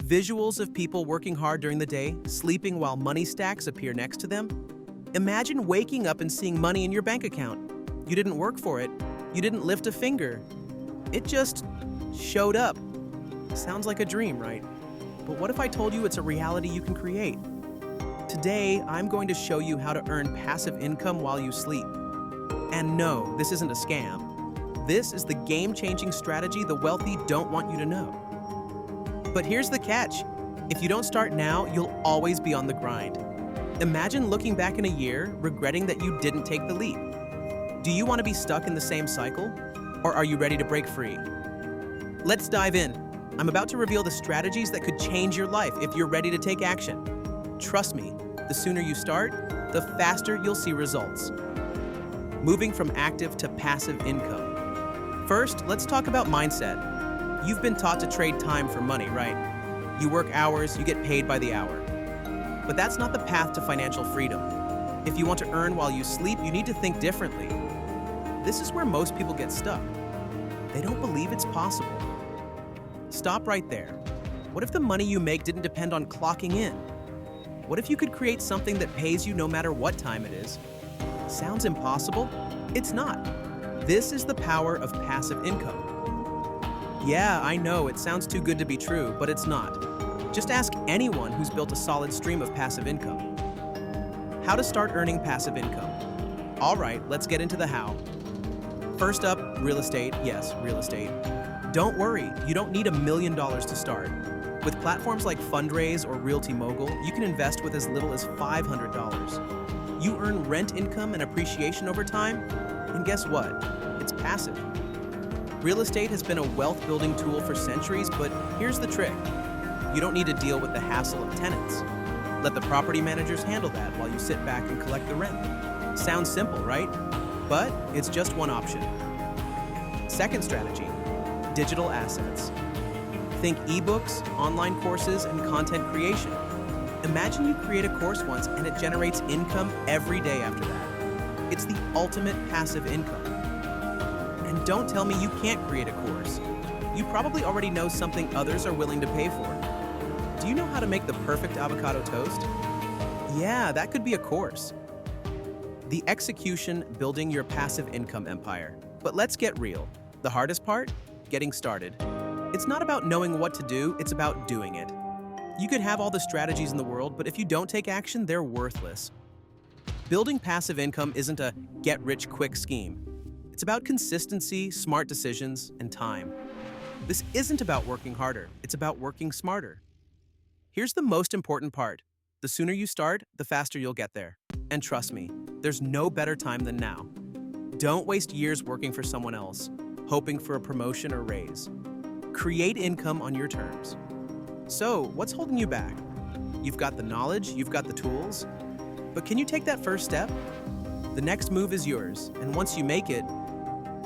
Visuals of people working hard during the day, sleeping while money stacks appear next to them. Imagine waking up and seeing money in your bank account. You didn't work for it. You didn't lift a finger. It just showed up. Sounds like a dream, right? But what if I told you it's a reality you can create? Today, I'm going to show you how to earn passive income while you sleep. And no, this isn't a scam. This is the game-changing strategy the wealthy don't want you to know. But here's the catch. If you don't start now, you'll always be on the grind. Imagine looking back in a year, regretting that you didn't take the leap. Do you want to be stuck in the same cycle? Or are you ready to break free? Let's dive in. I'm about to reveal the strategies that could change your life if you're ready to take action. Trust me, the sooner you start, the faster you'll see results. Moving from active to passive income. First, let's talk about mindset. You've been taught to trade time for money, right? You work hours, you get paid by the hour. But that's not the path to financial freedom. If you want to earn while you sleep, you need to think differently. This is where most people get stuck. They don't believe it's possible. Stop right there. What if the money you make didn't depend on clocking in? What if you could create something that pays you no matter what time it is? Sounds impossible? It's not. This is the power of passive income. Yeah, I know, it sounds too good to be true, but it's not. Just ask anyone who's built a solid stream of passive income. How to start earning passive income. All right, let's get into the how. First up, real estate. Yes, real estate. Don't worry, you don't need $1 million to start. With platforms like Fundraise or Realty Mogul, you can invest with as little as $500. You earn rent income and appreciation over time, and guess what? It's passive. Real estate has been a wealth-building tool for centuries, but here's the trick. You don't need to deal with the hassle of tenants. Let the property managers handle that while you sit back and collect the rent. Sounds simple, right? But it's just one option. Second strategy, digital assets. Think ebooks, online courses, and content creation. Imagine you create a course once and it generates income every day after that. It's the ultimate passive income. And don't tell me you can't create a course. You probably already know something others are willing to pay for. Do you know how to make the perfect avocado toast? Yeah, that could be a course. The execution, building your passive income empire. But let's get real. The hardest part? Getting started. It's not about knowing what to do, it's about doing it. You could have all the strategies in the world, but if you don't take action, they're worthless. Building passive income isn't a get-rich-quick scheme. It's about consistency, smart decisions, and time. This isn't about working harder, it's about working smarter. Here's the most important part. The sooner you start, the faster you'll get there. And trust me, there's no better time than now. Don't waste years working for someone else, hoping for a promotion or raise. Create income on your terms. So, what's holding you back? You've got the knowledge, you've got the tools, but can you take that first step? The next move is yours, and once you make it,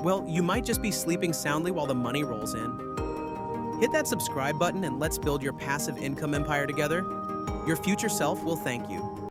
well, you might just be sleeping soundly while the money rolls in. Hit that subscribe button and let's build your passive income empire together. Your future self will thank you.